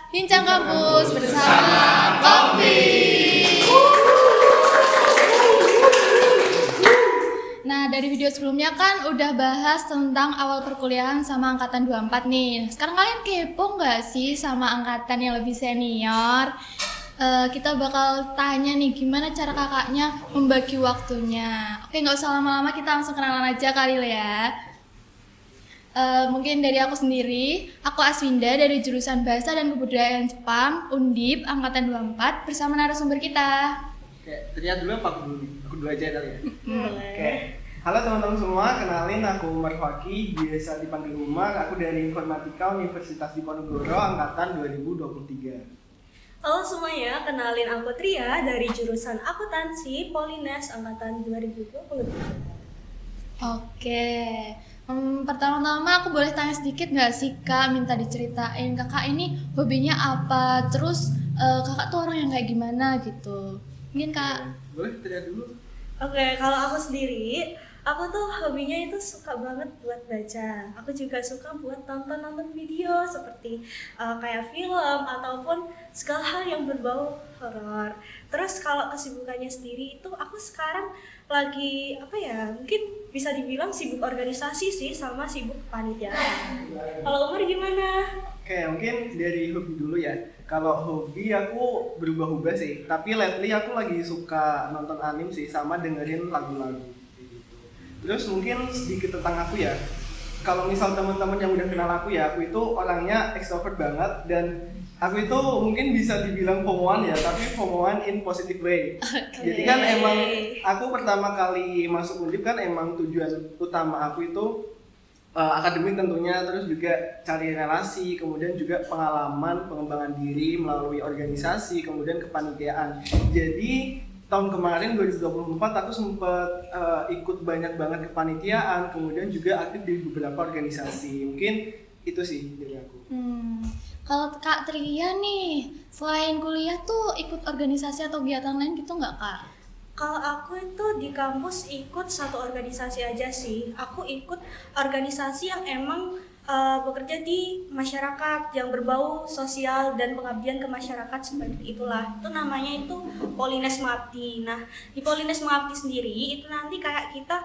Bincang Kampus bersama Kopi. Nah, dari video sebelumnya kan udah bahas tentang awal perkuliahan sama angkatan 24 nih. Sekarang kalian kepo nggak sih sama angkatan yang lebih senior? Kita bakal tanya nih gimana cara kakaknya membagi waktunya. Oke, nggak usah lama-lama, kita langsung kenalan aja kali ya. Mungkin dari aku sendiri, aku Aswinda dari jurusan Bahasa dan Kebudayaan Jepang, Undip, Angkatan 24, bersama narasumber kita. Oke, terlihat dulu apa aku dulu aja kali ya? Oke. Halo teman-teman semua, kenalin aku Umar Faki, biasa dipanggil Umar. Aku dari Informatika Universitas Diponegoro, Angkatan 2023. Halo semuanya, kenalin aku Tria dari jurusan Akuntansi Polines Angkatan 2023. Oke, pertama-tama aku boleh tanya sedikit nggak sih Kak, minta diceritain kakak ini hobinya apa, terus kakak tuh orang yang kayak gimana gitu. Mungkin Kak. Boleh terlihat dulu. Oke, kalau aku sendiri, aku tuh hobinya itu suka banget buat baca. Aku juga suka buat nonton video seperti kayak film ataupun segala hal yang berbau horor. Terus kalau kesibukannya sendiri itu aku sekarang lagi mungkin bisa dibilang sibuk organisasi sih sama sibuk kepanitiaan. Kalau Umar gimana? Oke, mungkin dari hobi dulu ya. Kalau hobi aku berubah-ubah sih, tapi lately aku lagi suka nonton anime sih, sama dengerin lagu-lagu gitu. Terus mungkin sedikit tentang aku ya. Kalau misal teman-teman yang udah kenal aku ya, aku itu orangnya extrovert banget dan aku itu mungkin bisa dibilang FOMO-an ya, tapi FOMO-an in positive way. Jadi kan emang aku pertama kali masuk Undip kan emang tujuan utama aku itu akademik tentunya, terus juga cari relasi, kemudian juga pengalaman, pengembangan diri melalui organisasi, kemudian kepanitiaan. Jadi tahun kemarin 2024 aku sempat ikut banyak banget kepanitiaan, kemudian juga aktif di beberapa organisasi. Mungkin itu sih dari aku. Kalau Kak Tria nih, selain kuliah tuh ikut organisasi atau kegiatan lain gitu nggak Kak? Kalau aku itu di kampus ikut satu organisasi aja sih. Aku ikut organisasi yang emang bekerja di masyarakat yang berbau sosial dan pengabdian ke masyarakat seperti itulah. Itu namanya itu Polines Mengabdi. Nah, di Polines Mengabdi sendiri itu nanti kayak kita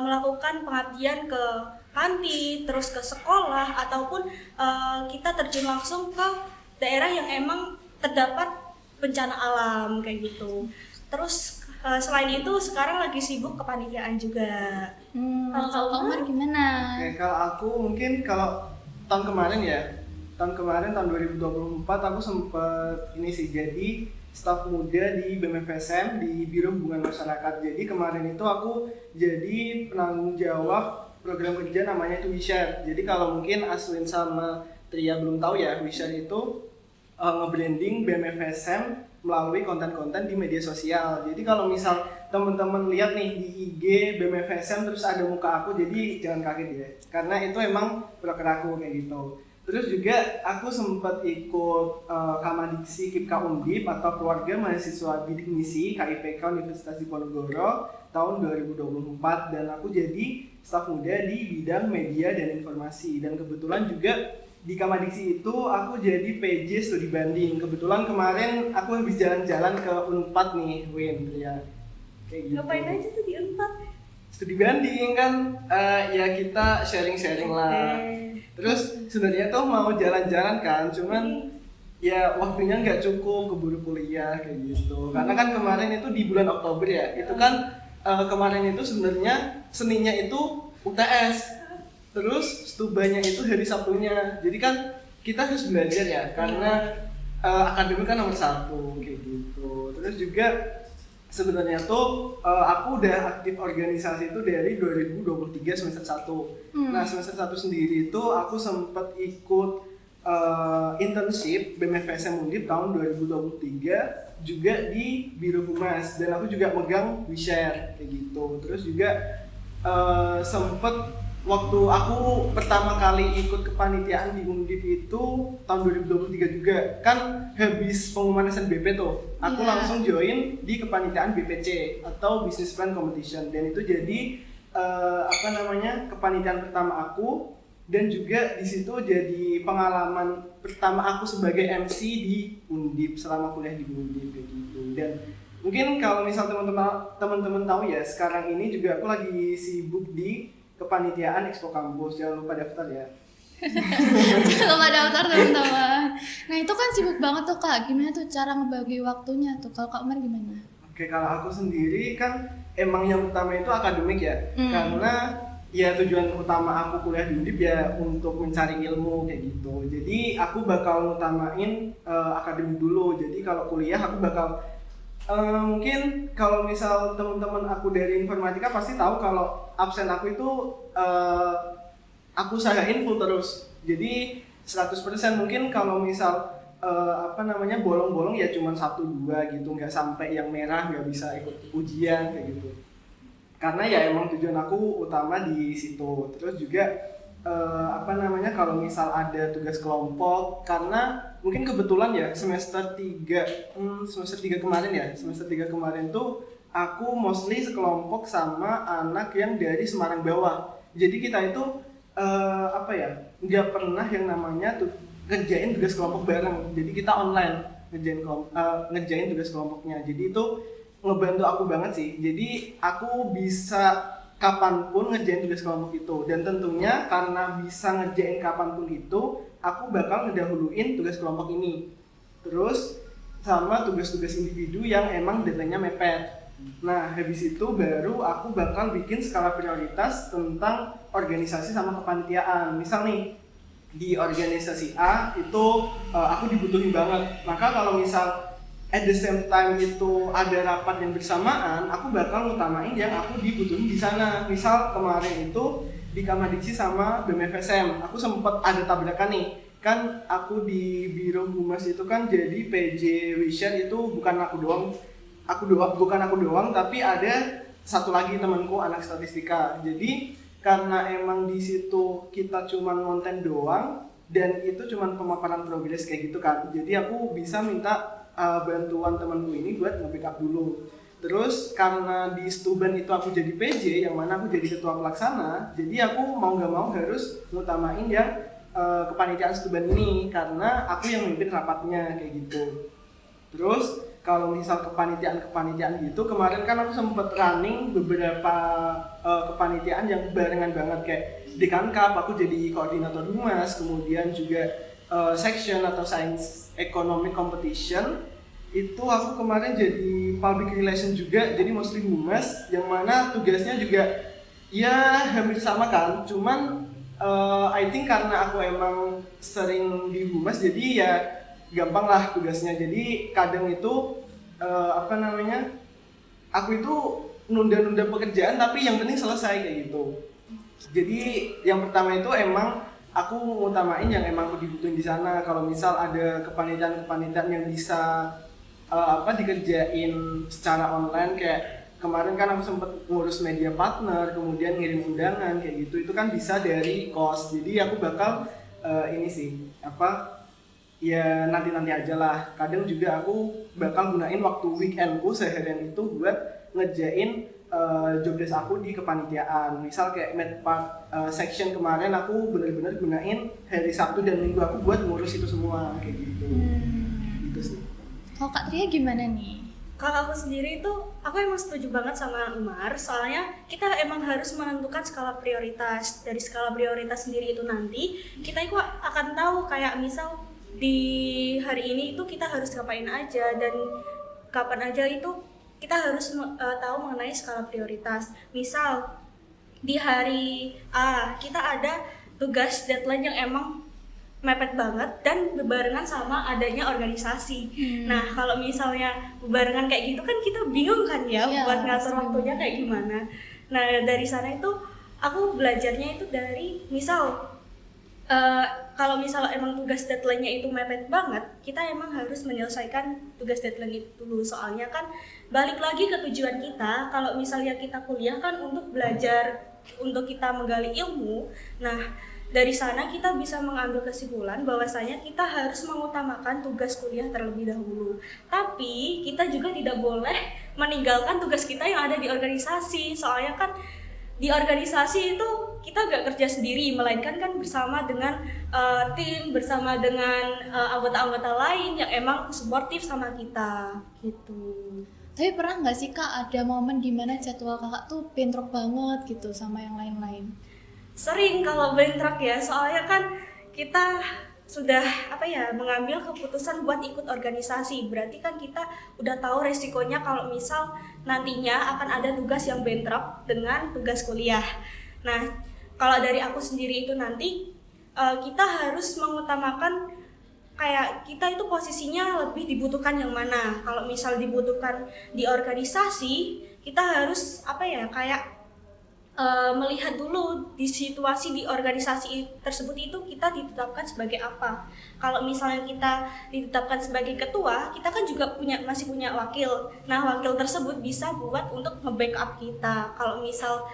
melakukan pengabdian ke panti, terus ke sekolah ataupun kita terjun langsung ke daerah yang emang terdapat bencana alam kayak gitu. Terus selain itu sekarang lagi sibuk kepanitiaan juga. Kalau Kak Umar gimana? Oke, kalau aku mungkin kalau tahun kemarin ya, tahun 2024 aku sempat ini sih jadi staf muda di BMFSM di Biro Hubungan Masyarakat. Jadi kemarin itu aku jadi penanggung jawab program kerja namanya itu WeShare. Jadi kalau mungkin Aswin sama Tria belum tahu ya, WeShare itu nge-branding BMFSM melalui konten-konten di media sosial. Jadi kalau misal teman-teman lihat nih di IG BMFSM terus ada muka aku, jadi jangan kaget ya, karena itu emang proker aku kayak gitu. Terus juga aku sempat ikut Kamadiksi Kipka Undip atau Keluarga Mahasiswa Bidik Misi KIPK Universitas Diponegoro tahun 2024, dan aku jadi staf muda di bidang media dan informasi. Dan kebetulan juga di Kamadiksi itu aku jadi PJ studi banding. Kebetulan kemarin aku habis jalan-jalan ke Unpad nih, Win ya. Kayak gitu. Ngapain aja tuh di Unpad? Studi banding kan, ya kita sharing-sharing lah. Terus sebenarnya tuh mau jalan-jalan kan, cuman ya waktunya nggak cukup, keburu kuliah kayak gitu. Karena kan kemarin itu di bulan Oktober ya, itu kan kemarin itu sebenarnya seninya itu UTS. Terus stubanya itu hari Sabtunya, jadi kan kita harus belajar ya, karena akademik kan nomor satu kayak gitu. Terus juga sebenarnya tuh aku udah aktif organisasi itu dari 2023 semester 1. Nah semester 1 sendiri itu aku sempat ikut internship BMFSM Undip tahun 2023 juga di Biro Humas, dan aku juga megang WeShare kayak gitu. Terus juga sempat waktu aku pertama kali ikut kepanitiaan di Undip itu tahun 2023 juga, kan habis pengumuman SNBP tuh, aku langsung join di kepanitiaan BPC atau Business Plan Competition, dan itu jadi kepanitiaan pertama aku dan juga di situ jadi pengalaman pertama aku sebagai MC di Undip selama kuliah di Undip kayak gitu. Dan mungkin kalau misal teman-teman tahu ya, sekarang ini juga aku lagi sibuk di kepanitiaan Expo Kampus. Jangan lupa daftar ya. Jangan lupa daftar teman-teman. Nah itu kan sibuk banget tuh Kak, gimana tuh cara ngebagi waktunya tuh? Kalau Kak Umar gimana? Oke, kalau aku sendiri kan emang yang utama itu akademik ya, karena ya tujuan utama aku kuliah di Undip ya untuk mencari ilmu kayak gitu. Jadi aku bakal ngutamain akademik dulu. Jadi kalau kuliah aku bakal mungkin kalau misal teman-teman aku dari informatika pasti tahu kalau absen aku itu aku usahain full terus. Jadi 100% mungkin kalau misal bolong-bolong ya cuma 1-2 gitu, nggak sampai yang merah nggak bisa ikut ujian kayak gitu. Karena ya emang tujuan aku utama di situ. Terus juga kalau misal ada tugas kelompok, karena mungkin kebetulan ya semester 3 kemarin tuh aku mostly sekelompok sama anak yang dari Semarang bawah. Jadi kita itu nggak pernah yang namanya tuh ngerjain tugas kelompok bareng. Jadi kita online ngerjain tugas kelompoknya. Jadi itu ngebantu aku banget sih. Jadi aku bisa kapanpun ngerjain tugas kelompok itu. Dan tentunya karena bisa ngerjain kapanpun itu, aku bakal ngedahuluin tugas kelompok ini. Terus sama tugas-tugas individu yang emang deadline-nya mepet. Nah, habis itu baru aku bakal bikin skala prioritas tentang organisasi sama kepanitiaan. Misal nih, di organisasi A itu aku dibutuhin banget. Maka kalau misal at the same time itu ada rapat yang bersamaan, aku bakal ngutamain yang aku dibutuhin di sana. Misal kemarin itu di Kamadiksi sama BMFSM, aku sempat ada tabrakan nih. Kan aku di Biro Humas itu kan jadi PJ Wisher itu bukan aku doang, tapi ada satu lagi temanku anak statistika. Jadi karena emang di situ kita cuma konten doang dan itu cuma pemaparan progres kayak gitu kan. Jadi aku bisa minta bantuan temanku ini buat nge-backup dulu. Terus karena di Stuban itu aku jadi PJ, yang mana aku jadi ketua pelaksana, jadi aku mau nggak mau harus ngutamain yang kepanitiaan Stuban ini karena aku yang memimpin rapatnya kayak gitu. Terus kalau misal kepanitiaan gitu, kemarin kan aku sempet running beberapa kepanitiaan yang barengan banget kayak di Kankap aku jadi koordinator humas, kemudian juga section atau science economic competition itu aku kemarin jadi public relation juga, jadi mostly humas, yang mana tugasnya juga ya hampir sama kan, cuman I think karena aku emang sering di humas jadi ya gampang lah tugasnya. Jadi kadang itu aku itu nunda-nunda pekerjaan tapi yang penting selesai kayak gitu. Jadi yang pertama itu emang aku ngutamain yang emang aku dibutuhin di sana. Kalau misal ada kepanitiaan yang bisa dikerjain secara online, kayak kemarin kan aku sempat ngurus media partner, kemudian ngirim undangan kayak gitu, itu kan bisa dari kos. Jadi aku bakal ya nanti aja lah. Kadang juga aku bakal gunain waktu weekendku seharian itu buat ngerjain jobdesk aku di kepanitiaan. Misal kayak medpart section kemarin aku bener-bener gunain hari Sabtu dan Minggu aku buat ngurus itu semua kayak gitu. Gitu sih. Kalau Kak Tria gimana nih? Kalau aku sendiri itu, aku emang setuju banget sama Umar. Soalnya kita emang harus menentukan skala prioritas. Dari skala prioritas sendiri itu nanti kita itu akan tahu kayak misal di hari ini itu kita harus ngapain aja dan kapan aja itu kita harus tahu mengenai skala prioritas. Misal di hari A kita ada tugas deadline yang emang mepet banget dan berbarengan sama adanya organisasi. Nah kalau misalnya berbarengan kayak gitu kan kita bingung kan ya buat ngatur waktunya kayak gimana. Nah dari sana itu aku belajarnya itu dari misal kalau misal emang tugas deadline-nya itu mepet banget, kita emang harus menyelesaikan tugas deadline itu dulu. Soalnya kan balik lagi ke tujuan kita, kalau misalnya kita kuliah kan untuk belajar, untuk kita menggali ilmu. Nah, dari sana kita bisa mengambil kesimpulan bahwasanya kita harus mengutamakan tugas kuliah terlebih dahulu. Tapi kita juga tidak boleh meninggalkan tugas kita yang ada di organisasi. Soalnya kan di organisasi itu kita gak kerja sendiri, melainkan kan bersama dengan tim, bersama dengan anggota-anggota lain yang emang suportif sama kita gitu. Tapi pernah nggak sih Kak ada momen dimana jadwal Kakak tuh bentrok banget gitu sama yang lain-lain? Sering kalau bentrok ya, soalnya kan kita sudah mengambil keputusan buat ikut organisasi, berarti kan kita udah tahu resikonya kalau misal nantinya akan ada tugas yang bentrok dengan tugas kuliah. Nah, kalau dari aku sendiri itu nanti kita harus mengutamakan kayak kita itu posisinya lebih dibutuhkan yang mana. Kalau misal dibutuhkan di organisasi, kita harus melihat dulu di situasi di organisasi tersebut itu kita ditetapkan sebagai apa. Kalau misalnya kita ditetapkan sebagai ketua, kita kan juga masih punya wakil. Nah, wakil tersebut bisa buat untuk nge-backup kita. Kalau misal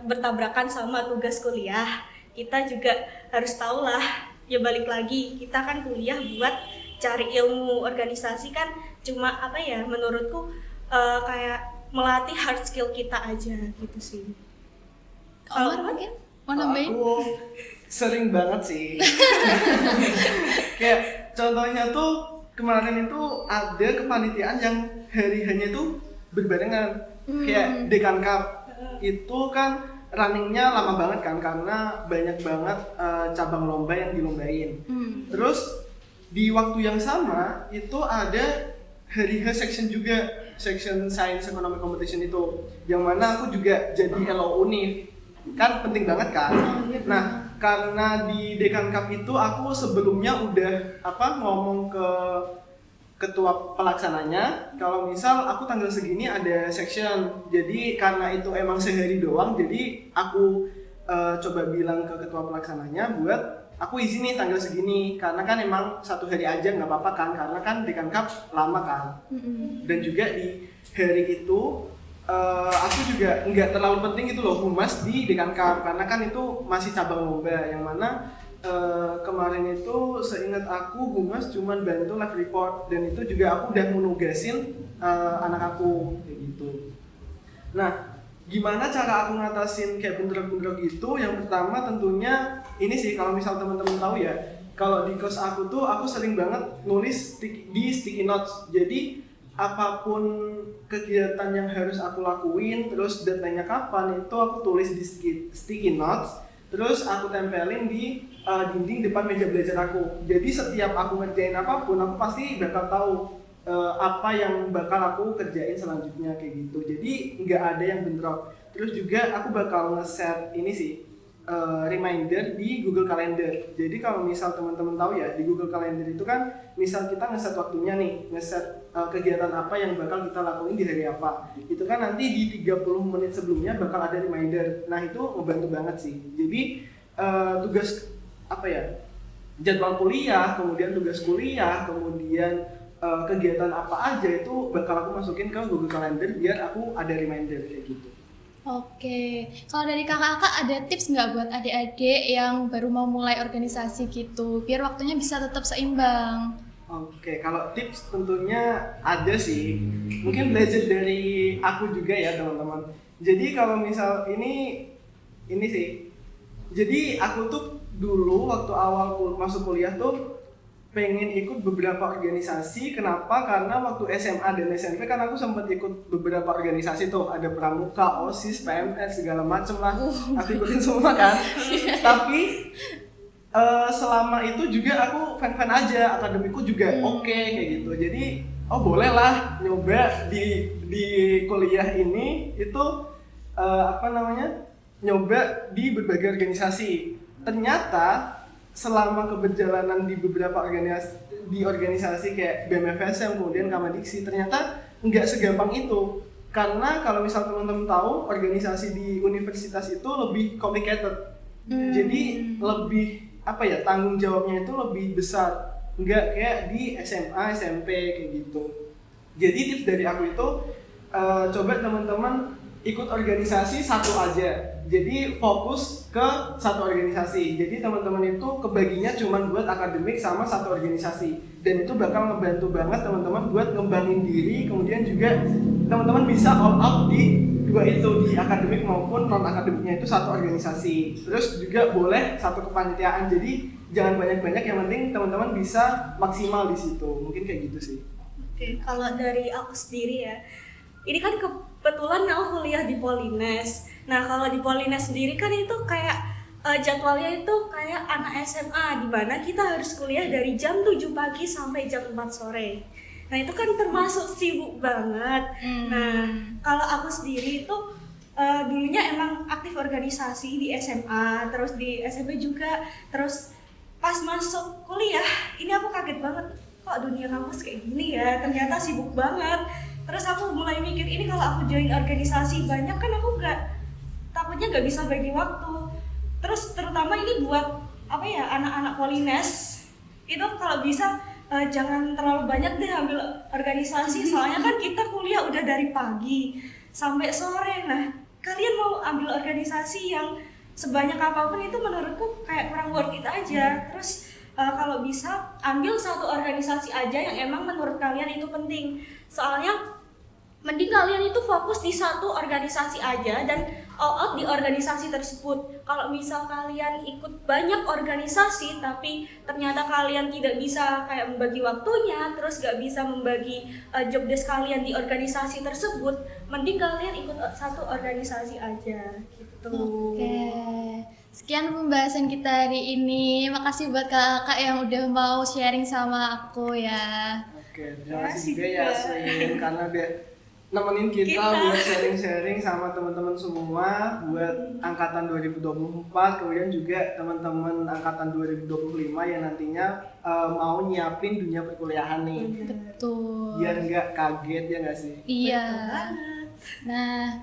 bertabrakan sama tugas kuliah, kita juga harus tahu lah, ya balik lagi, kita kan kuliah buat cari ilmu organisasi kan cuma menurutku kayak melatih hard skill kita aja gitu sih. Omar mungkin mau nambahin? Aku sering banget sih. Kayak contohnya tuh kemarin itu ada kepanitiaan yang hari-harinya tuh berbarengan. Kayak Dekan Cup itu kan runningnya lama banget kan karena banyak banget cabang lomba yang dilombain. Terus di waktu yang sama itu ada hari section juga, section Science Economic Competition itu, yang mana aku juga jadi LO Univ, kan penting banget kan. Nah, karena di Dekan Cup itu aku sebelumnya udah ngomong ke ketua pelaksananya kalau misal aku tanggal segini ada section, jadi karena itu emang sehari doang, jadi aku coba bilang ke ketua pelaksananya buat aku izin nih tanggal segini, karena kan emang satu hari aja nggak apa-apa kan, karena kan Dekan Cup lama kan. Dan juga di hari itu aku juga nggak terlalu penting itu loh humas di Dekan Cup, karena kan itu masih cabang lomba, yang mana kemarin itu seingat aku humas cuman bantu live report, dan itu juga aku udah menugasin anak aku kayak gitu. Nah, gimana cara aku ngatasin kayak bentrok-bentrok gitu? Yang pertama tentunya ini sih, kalau misal teman-teman tahu ya, kalau di kos aku tuh aku sering banget nulis di sticky notes. Jadi apapun kegiatan yang harus aku lakuin, terus deadline-nya kapan, itu aku tulis di sticky notes, terus aku tempelin di dinding depan meja belajar aku. Jadi setiap aku ngerjain apapun, aku pasti bakal tahu apa yang bakal aku kerjain selanjutnya kayak gitu. Jadi nggak ada yang bentrok. Terus juga aku bakal nge-set ini sih reminder di Google Calendar. Jadi kalau misal teman-teman tahu ya, di Google Calendar itu kan misal kita nge-set waktunya nih, nge-set kegiatan apa yang bakal kita lakuin di hari apa, itu kan nanti di 30 menit sebelumnya bakal ada reminder. Nah, itu ngebantu banget sih. Jadi tugas jadwal kuliah, kemudian tugas kuliah, kemudian kegiatan apa aja itu bakal aku masukin ke Google Calendar biar aku ada reminder kayak gitu. Oke, kalau dari kakak-kakak ada tips nggak buat adik-adik yang baru mau mulai organisasi gitu, biar waktunya bisa tetap seimbang? Oke, kalau tips tentunya ada sih. Mungkin belajar dari aku juga ya teman-teman. Jadi kalau misal ini sih. Jadi aku tuh dulu waktu awal masuk kuliah tuh pengen ikut beberapa organisasi. Kenapa? Karena waktu SMA dan SMP kan aku sempat ikut beberapa organisasi tuh, ada pramuka, OSIS, PMS, segala macem lah. Aku ikutin semua kan. Tapi selama itu juga aku fan-fan aja, akademiku juga oke kayak gitu. Jadi boleh lah nyoba di kuliah ini itu nyoba di berbagai organisasi. Ternyata selama keberjalanan di beberapa organisasi kayak BMFSM, kemudian Kamadiksi, ternyata nggak segampang itu. Karena kalau misal teman-teman tahu, organisasi di universitas itu lebih complicated. Jadi lebih tanggung jawabnya itu lebih besar. Nggak kayak di SMA, SMP kayak gitu. Jadi tips dari aku itu coba teman-teman ikut organisasi satu aja. jadi fokus ke satu organisasi. Jadi teman-teman itu kebaginya cuma buat akademik sama satu organisasi, dan itu bakal ngebantu banget teman-teman buat ngembangin diri. Kemudian juga teman-teman bisa all out di dua itu, di akademik maupun non akademiknya itu satu organisasi. Terus juga boleh satu kepanitiaan. Jadi jangan banyak-banyak, yang penting teman-teman bisa maksimal di situ. Mungkin kayak gitu sih. Oke, kalau dari aku sendiri ya, ini kan kebetulan aku kuliah di Polines. Nah, kalau di Polines sendiri kan itu kayak jadwalnya itu kayak anak SMA, di mana kita harus kuliah dari jam 7 pagi sampai jam 4 sore. Nah, itu kan termasuk sibuk banget. Nah, kalau aku sendiri itu dulunya emang aktif organisasi di SMA, terus di SMP juga. Terus pas masuk kuliah, ini aku kaget banget, kok dunia kampus kayak gini ya, ternyata sibuk banget. Terus aku mulai mikir, ini kalau aku join organisasi banyak kan aku takutnya nggak bisa bagi waktu. Terus terutama ini buat apa ya, anak-anak Polines itu kalau bisa jangan terlalu banyak deh ambil organisasi, soalnya kan kita kuliah udah dari pagi sampai sore. Nah, kalian mau ambil organisasi yang sebanyak apapun itu menurutku kayak kurang worth it aja. Terus kalau bisa ambil satu organisasi aja yang emang menurut kalian itu penting, soalnya mending kalian itu fokus di satu organisasi aja dan all out di organisasi tersebut. Kalau misal kalian ikut banyak organisasi tapi ternyata kalian tidak bisa kayak membagi waktunya, terus gak bisa membagi job desk kalian di organisasi tersebut, mending kalian ikut satu organisasi aja gitu. Oke. Sekian pembahasan kita hari ini. Makasih buat kakak yang udah mau sharing sama aku ya. Oke, terima kasih juga ya Swin, karena dia nemenin kita buat sharing-sharing sama teman-teman semua buat angkatan 2024, kemudian juga teman-teman angkatan 2025 yang nantinya mau nyiapin dunia perkuliahan nih. Betul. Biar nggak kaget ya nggak sih? Iya. Nah,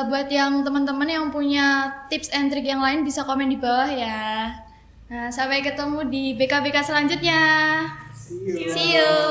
buat yang teman-teman yang punya tips and trick yang lain bisa komen di bawah ya. Nah, sampai ketemu di BK-BK selanjutnya. See you. See you.